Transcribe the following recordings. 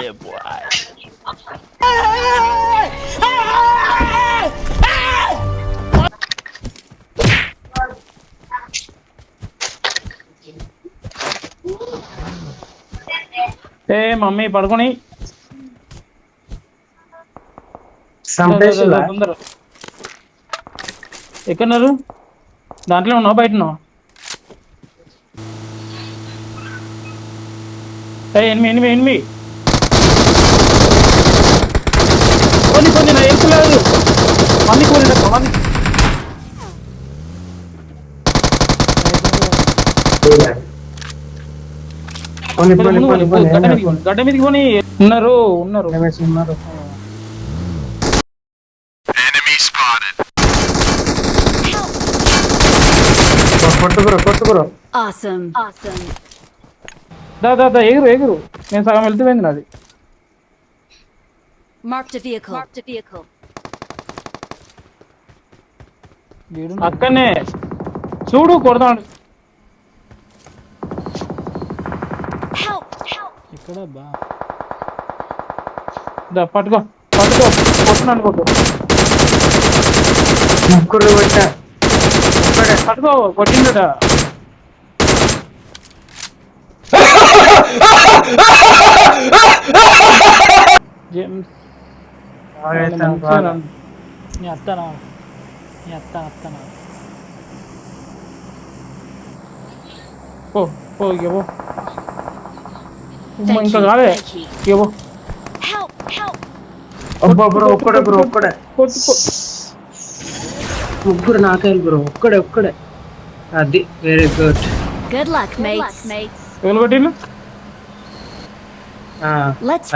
Yeah, boy. ఏ mummy పడుకొని సంపేషలా తొందర ఎక్కడున్నారు? దాంట్లో ఉన్నావు బయట ఉన్నావు? ఎనిమి ఎనిమి ఎనిమి కొన్ని కొన్ని నా ఎక్కులేదు మంది కూలి మంది గడ్డ మీదకి పోని ఉన్నారు ఉన్నారు ఉన్నారు. కొట్టుకురు దా దా దా ఎగురు ఎగురు. నేను సగం వెళ్తుపోయింది నాది. అక్కడనే చూడు కొడతాడు. ఇక్కడ బా పట్టుకో పట్టుకో కొట్టున్నాను కొట్టు. ముగ్గురు కొట్టా పట్టుకో కొట్టిండట. జేమ్స్ నీ అత్తనా నీ అత్తనా పో పో ఇక పో. ఇంకా కాదే ఇక పో. అబ్బా బ్రో ఒక్కడే బ్రో ఒక్కడే కొట్టుకో. ముగ్గురు నాకైలు బ్రో ఒక్కడే అది వెరీ గుడ్. ఎవరు కొట్టిండు?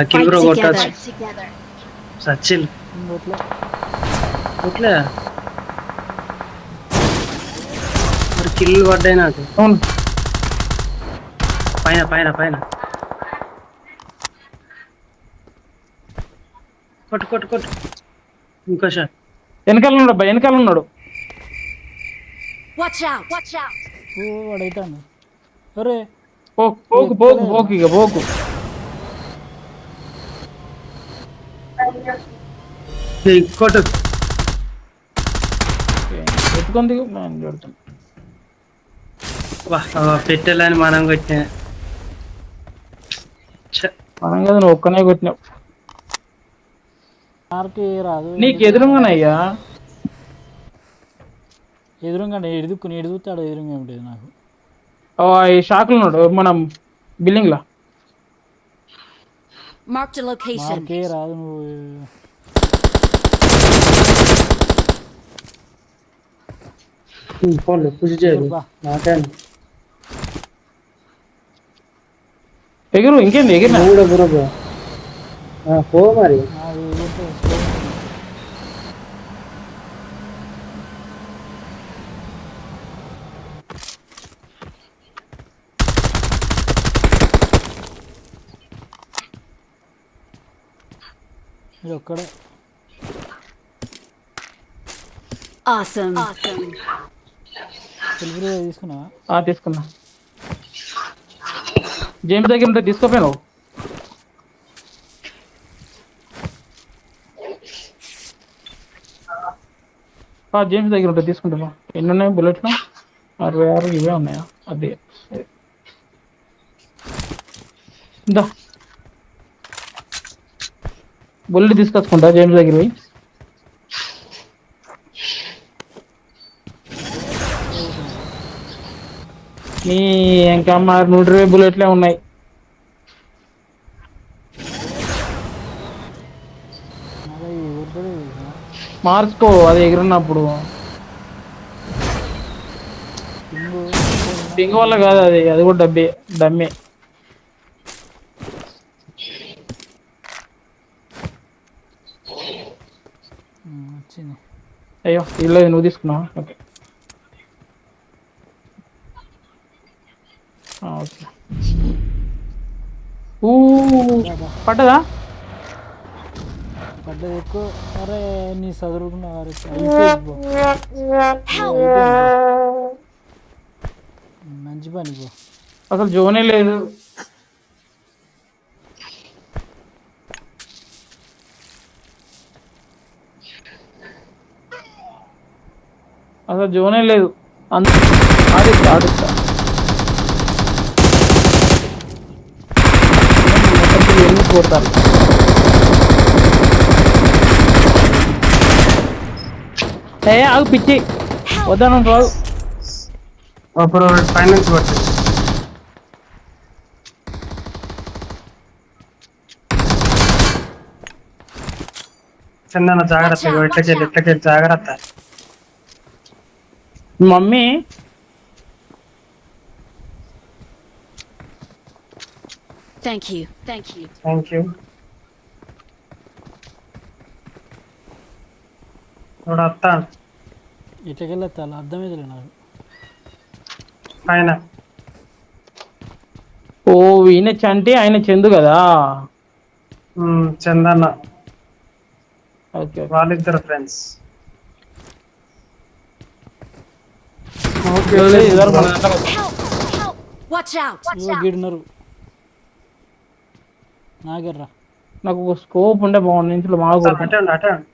అఖిల్ బ్రో కొట్టచ్చు. సచిన్ ఎట్లా మరి కిల్లు పడ్డాయి నాకు. అవును పైన పైన పైన కొట్టు కొట్టు కొట్టు. ఇంకో షాట్ వెనకాల ఉన్నాడు అబ్బాయి వెనకాల ఉన్నాడు. ఓ వాడైతాను. అరే పోకు పోకు పోకు ఇక పోకు. కొట్టు ఎత్తుకుంది నేను పెడతాను. పెట్టాలని మనం కొట్టిన మనం కదా నువ్వు ఒక్కనే కొట్టినావు. మార్కి రాదు నీకు ఎదురుగానయ్యా. ఎదురుగా ఎడుగుతాడు. ఎదురుగా ఉంటుంది నాకు. ఈ షాక్లు ఉన్నాడు మనం బిల్డింగ్ లా. మార్కే రాదు. నువ్వు పోలే పుష్ చేయదు నాకే ఎగురు ఇంకేంది ఎగిరినా కూడా బ్రో పో మరి. ఇది ఒక్కడే. సిల్వర్ తీసుకున్నావా? తీసుకున్నా. జేమ్స్ దగ్గర ఉంటే తీసుకోపోయినావు. జేమ్స్ దగ్గర ఉంటే తీసుకుంటా. ఎన్ని ఉన్నాయి బుల్లెట్లు? 66 ఇవే ఉన్నాయా? అదే ఇందా బుల్లెట్ తీసుకొచ్చుకుంటా జేమ్స్ దగ్గర పోయి. నీ ఇంకా 120 బుల్లెట్లే ఉన్నాయి. మార్చుకో అది ఎగిరినప్పుడు. పింగ్ వల్ల కాదు అది కూడా డమ్మే. అయ్యో ఇల్లు నువ్వు తీసుకున్నావా? Okay okay. పడ్డదా? పడ్డది ఎక్కువ. అరే నీ చదువుకున్న మంచి పని పో. అసలు జోనే లేదు. అసలు జోనే లేదు. ఆడిస్తా ఆడిస్తా ఎన్ని కొడతారు. ఆగు పిచ్చి వద్దాను రాదు. అప్పుడు పైన నుంచి కొట్టింది. చందన జాగ్రత్త, ఇట్లకెళ్ళి జాగ్రత్త. Mummy Thank you. Thank you. ఇప్పుడు వస్తా ఇట్లకెళ్ళి ఎత్తాలి అర్థమైందిలే నాకు. పైన. ఓ ఈయన చంటి ఆయన చందు కదా. చందన్న ఓకే వాళ్ళిద్దరు ఫ్రెండ్స్. Help! Watch out! ఇగో గీడున్నారు నాగర్రా. నాకు ఒక స్కోప్ ఉంటే బాగుంది. ఇంట్లో మా అటే ఉండు, అటే ఉండు.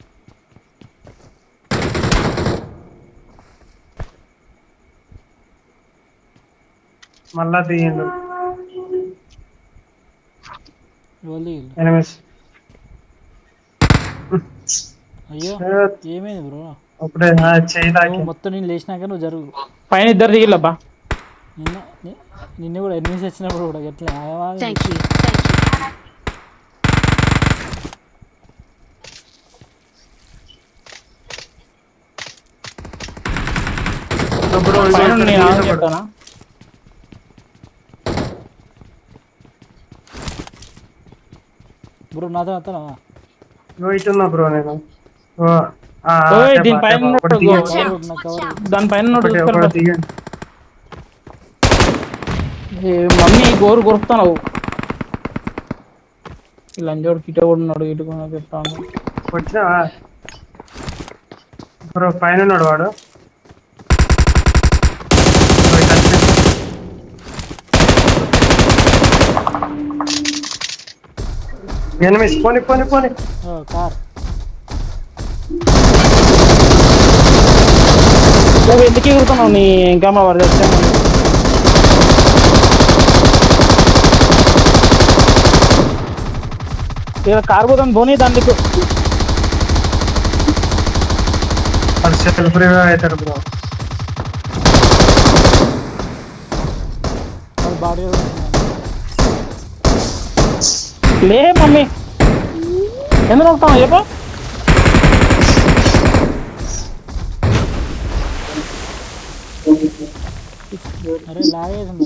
మళ్ళా తీయండు ఎనిమిస్. అయ్యో ఏమైంది బ్రో? అప్పుడే చేయి తాకి మొత్తం నేను లేచినాక నువ్వు జరుగు. పైన ఇద్దరు దిగిల్లబ్బా. నిన్ను కూడా ఎనిమిది వచ్చినప్పుడు కూడా ఎట్లా Thank you. పైన నేను ఆన్ చెప్తానా? బ్రో నాతో వస్తానా? ఇటున్నా బ్రో నేను. దీనిపైన దానిపైన మమ్మీ గోరు కొరుకుతావు. లంజోడు కిట కూడా ఉన్నాడు. ఇటు చెప్తాను వచ్చినా బ్రో. పైన ఉన్నాడు వాడు. ఎనిమిస్ పోని పోని పోని. కార్ నువ్వు ఎందుకు ఎగురుతున్నావు? నీ ఇంకా మా వాడు తెచ్చాను. ఇలా కారు పోతాను పోనీ దానికి. సెల్ఫ్ రివైవ్ అవుతాడు బ్రో. బాడీ లే మమ్మీ ఎందుకు వస్తావు చెప్పు. అరే లాగేసింది.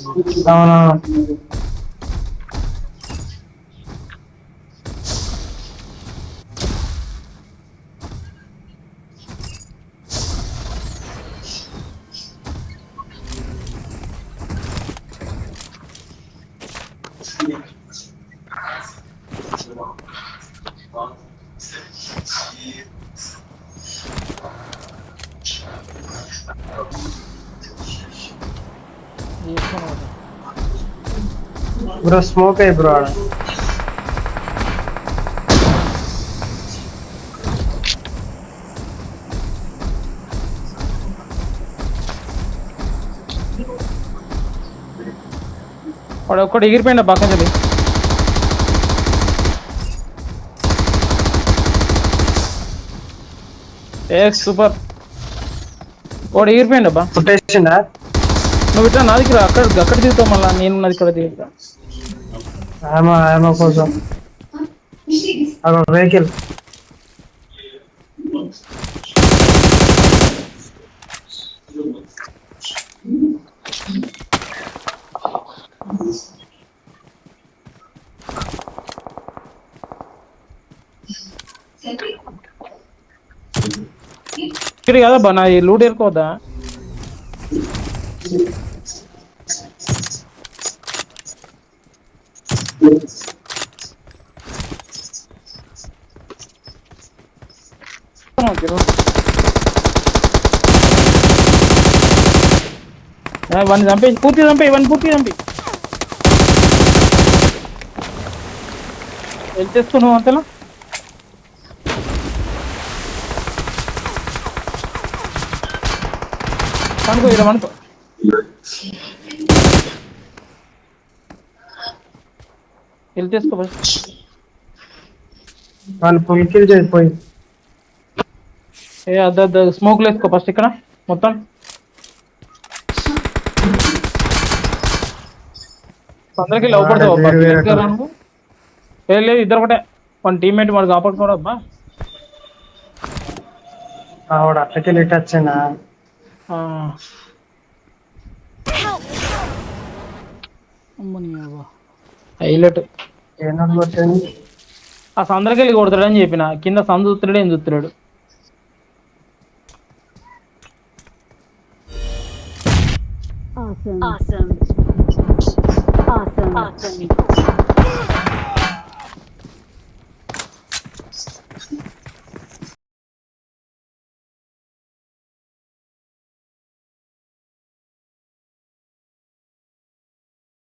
బ్రో స్మోక్ అయ్యి బ్రో ఆడ. వాడు ఒక్కడు ఎగిరిపోయిండ పక్కన చలి. సూపర్. వాడు ఎగిరిపోయిండబ్బా. పుట్టేసిండా? నువ్వు ఇట్లా నా దగ్గర అక్కడ దిగుతావు. మళ్ళీ నేను నాది ఇక్కడ దిగుతా. కోసం వెహికల్. ఇక్కడ కదబ్బా నా లూట్ ఏరుకోవద్దా? వన్ చంపే పూర్తి చంపే వన్ పూర్తి చంపి వెళ్ళి చేసుకున్నావు అంతలో. అనుకో ఇలా అనుకో. వెళ్ళి తీసుకో ఫస్ట్. వాళ్ళు పొలికిల్ చేసిపోయి ఏ అద్ద స్మోక్లు వేసుకో ఫస్ట్ ఇక్కడ మొత్తం. అందరికి లోపడతావు నువ్వు. లేదు ఇద్దరు ఒకటే, మన టీమ్మేట్ వాడు కాపాడుకోవడం అబ్బా. ఆవిడ అట్లకి లేట్ వచ్చానా అమ్మని అవ్వ. హైలైట్. ఏమో కొట్టాను. ఆ సందరికి వెళ్ళి కొడతాడని చెప్పిన, కింద సందు చూస్తున్నాడు ఏం చూస్తున్నాడు. Awesome. Awesome. Awesome.